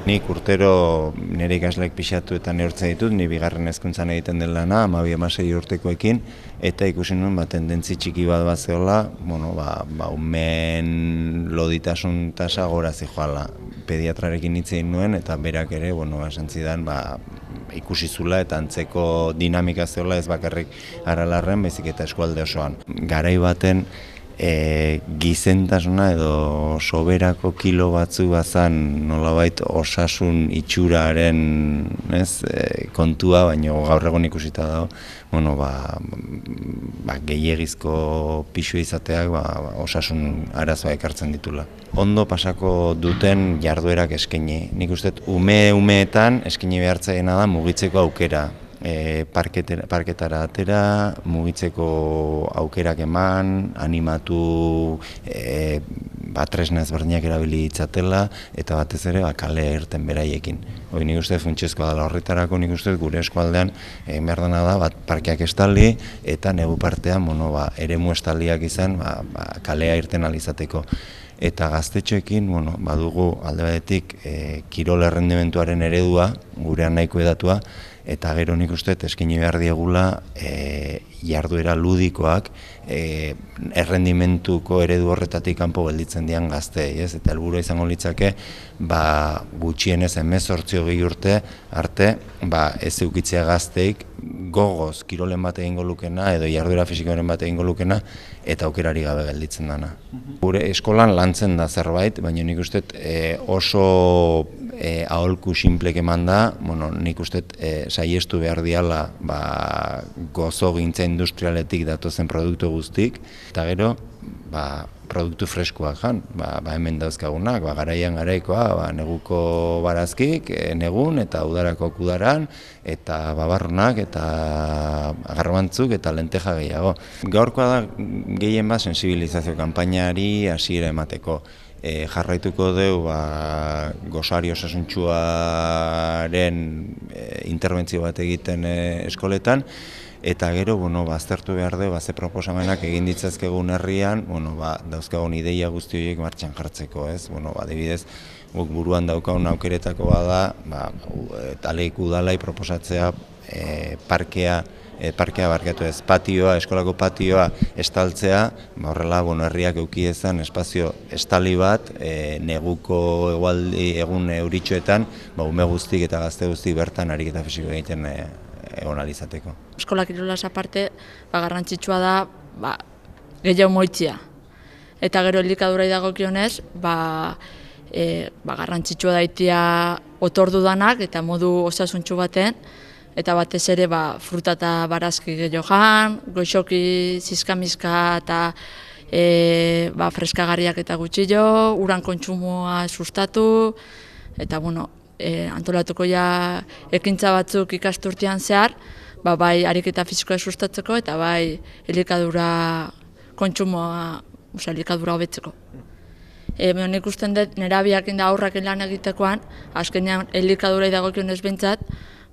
Nik urtero nire ikasleak pixatu eta neurtzen ditut, ni bigarren hezkuntzan egiten den lana, 12-16 urtekoekin, eta ikusi nuen tendentzi txiki bat zehola, umeen loditasun tasa gora zijoala. Pediatrarekin hitz egin nuen eta berak ere, esan zidan, ikusi zula eta antzeko dinamika zehola ez bakarrik Aralarren, baizik eta eskualde osoan. Garai baten gizentasuna edo soberako kilo batzu bazan nolabait osasun itxuraren kontua, baina gaur egon ikusita dago, gehiegizko pisu izateak osasun arazoa ekartzen ditula. Ondo pasako duten jarduerak eskaini. Nik uste umeetan eskaini behartzaiena da mugitzeko aukera. Parketara atera, mugitzeko aukerak eman, animatu tresna ezberdinak erabili ditzatela eta batez ere kalea irten beraiekin. Nik uste funtsezkoa dela horretarako, nik uste gure eskualdean behar dena da parkeak estali eta negu partean eremu estaliak izan kalea irten alizateko. Eta gaztetxoekin badugu alde batetik kirol errendimentuaren eredua, gurean nahiko edatua, eta gero nik uste eskaini behar diegula jarduera ludikoak errendimentuko eredu horretatik kanpo gelditzen dian gazteei, eta helburua izango litzake gutxienez 18-20 urte arte ez eukitzea gazteik gogoz kirolen bat egingo lukena edo jarduera fisikoren bat egingo lukena eta aukerari gabe gelditzen dana. Gure eskolan lantzen da zerbait, baina nik uste oso aholku sinplek eman da, nik uste saiestu behar diala gozo gintza industrialetik datozen produktu guztik, eta gero produktu freskoak jan, hemen dauzkagunak, garaian garaikoa, neguko barazkik, negun eta udarako udaran, eta babarronak eta garbantzuk eta lenteja gehiago. Gaurkoa da gehien sensibilizazio kanpainari hasiera emateko. Jarraituko dugu gosari osasuntsuaren interbentzio bat egiten eskoletan, eta gero aztertu behar dugu ze proposamenak egin ditzazkegun herrian dauzkagun ideia guzti horiek martxan jartzeko. Adibidez, guk buruan daukagun aukeretako bada Taleik udalai proposatzea patioa, eskolako patioa estaltzea, horrela herriak eduki dezan espazio estali bat neguko egun euritxoetan ume guztik eta gazte guztik bertan ariketa fisiko egiten egon alizateko. Eskola kirolaz aparte, garrantzitsua da gehiago moitzia. Eta gero elikadurai dagokionez, garrantzitsua daitia otordu danak eta modu osasuntsu baten, eta batez ere fruta eta barazki gehiago jan, goxoki, zizkamizka eta freskagarriak eta gutxillo, uran kontsumoa sustatu, eta antolatuko ekintza batzuk ikasturtean zehar, bai ariketa fisikoa sustatzeko eta bai elikadura kontsumoa, elikadura hobetzeko. Nik usten dut nerabiak eta aurrak lan egitekoan, azkenean elikadurai dagokionez behintzat,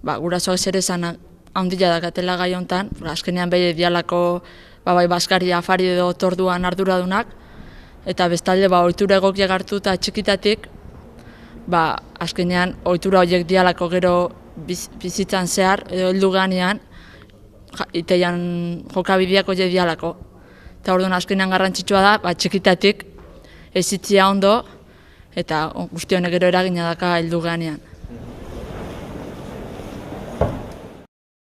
gurasoak zer esan handia dakatela gai honetan, azkenean behi dialako baskari afari edo otorduan arduradunak, eta bestalde ohitura egokiak hartu eta txikitatik, azkenean ohitura horiek dialako gero bizitzan zehar edo heldu ganean iteian jokabideak horiek dialako. Eta orduan azkenean garrantzitsua da, txikitatik ezitzia ondo eta guzti honek gero eragina daka heldu ganean.